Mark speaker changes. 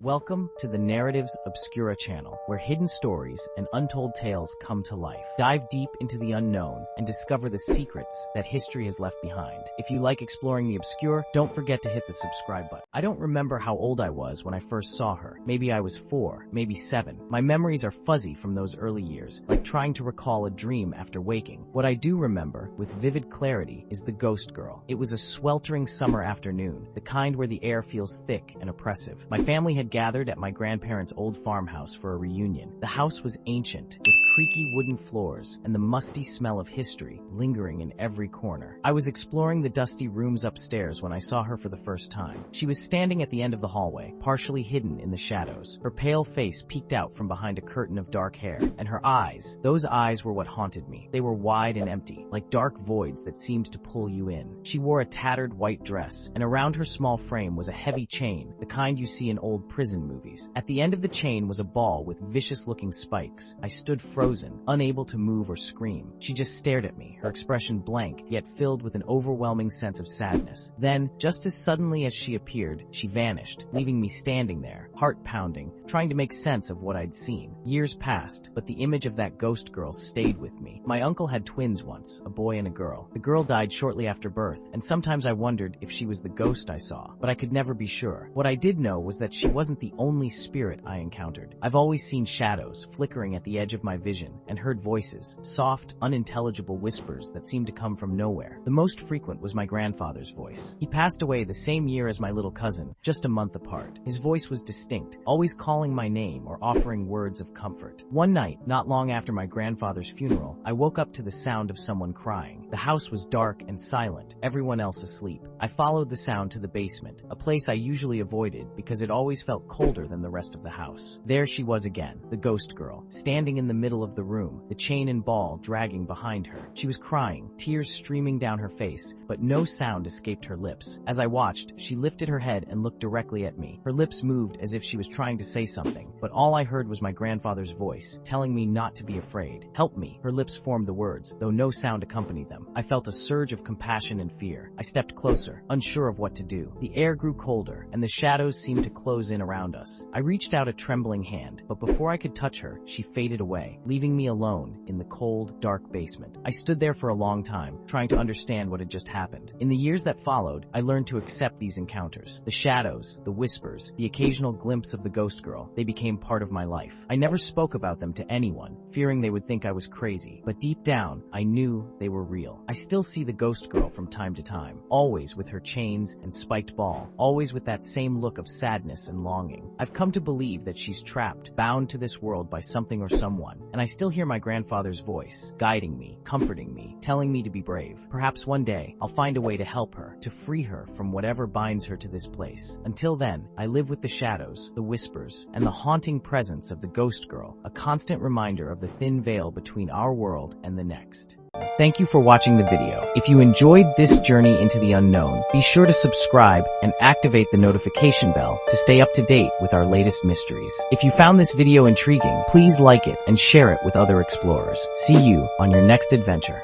Speaker 1: Welcome to the Narratives Obscura channel, where hidden stories and untold tales come to life. Dive deep into the unknown and discover the secrets that history has left behind. If you like exploring the obscure, don't forget to hit the subscribe button. I don't remember how old I was when I first saw her. Maybe I was 4, maybe 7. My memories are fuzzy from those early years, like trying to recall a dream after waking. What I do remember, with vivid clarity, is the ghost girl. It was a sweltering summer afternoon, the kind where the air feels thick and oppressive. My family had gathered at my grandparents' old farmhouse for a reunion. The house was ancient, with creaky wooden floors and the musty smell of history lingering in every corner. I was exploring the dusty rooms upstairs when I saw her for the first time. She was standing at the end of the hallway, partially hidden in the shadows. Her pale face peeked out from behind a curtain of dark hair, and her eyes, those eyes were what haunted me. They were wide and empty, like dark voids that seemed to pull you in. She wore a tattered white dress, and around her small frame was a heavy chain, the kind you see in old prison movies. At the end of the chain was a ball with vicious-looking spikes. I stood frozen, unable to move or scream. She just stared at me, her expression blank, yet filled with an overwhelming sense of sadness. Then, just as suddenly as she appeared, she vanished, leaving me standing there, heart pounding, trying to make sense of what I'd seen. Years passed, but the image of that ghost girl stayed with me. My uncle had twins once, a boy and a girl. The girl died shortly after birth, and sometimes I wondered if she was the ghost I saw, but I could never be sure. What I did know was that she wasn't the only spirit I encountered. I've always seen shadows flickering at the edge of my vision and heard voices, soft, unintelligible whispers that seemed to come from nowhere. The most frequent was my grandfather's voice. He passed away the same year as my little cousin, just a month apart. His voice was distinct, always calling my name or offering words of comfort. One night, not long after my grandfather's funeral, I woke up to the sound of someone crying. The house was dark and silent, everyone else asleep. I followed the sound to the basement, a place I usually avoided because it always felt colder than the rest of the house. There she was again, the ghost girl, standing in the middle of the room, the chain and ball dragging behind her. She was crying, tears streaming down her face, but no sound escaped her lips. As I watched, she lifted her head and looked directly at me. Her lips moved as if she was trying to say something, but all I heard was my grandfather's voice, telling me not to be afraid. Help me. Her lips formed the words, though no sound accompanied them. I felt a surge of compassion and fear. I stepped closer, unsure of what to do. The air grew colder, and the shadows seemed to close in around us. I reached out a trembling hand, but before I could touch her, she faded away, leaving me alone in the cold, dark basement. I stood there for a long time, trying to understand what had just happened. In the years that followed, I learned to accept these encounters. The shadows, the whispers, the occasional glimpse of the ghost girl, they became part of my life. I never spoke about them to anyone, fearing they would think I was crazy, but deep down, I knew they were real. I still see the ghost girl from time to time, always with her chains and spiked ball, always with that same look of sadness and longing. I've come to believe that she's trapped, bound to this world by something or someone, and I still hear my grandfather's voice, guiding me, comforting me, telling me to be brave. Perhaps one day, I'll find a way to help her, to free her from whatever binds her to this place. Until then, I live with the shadows, the whispers, and the haunting presence of the ghost girl, a constant reminder of the thin veil between our world and the next. Thank you for watching the video. If you enjoyed this journey into the unknown, be sure to subscribe and activate the notification bell to stay up to date with our latest mysteries. If you found this video intriguing, please like it and share it with other explorers. See you on your next adventure.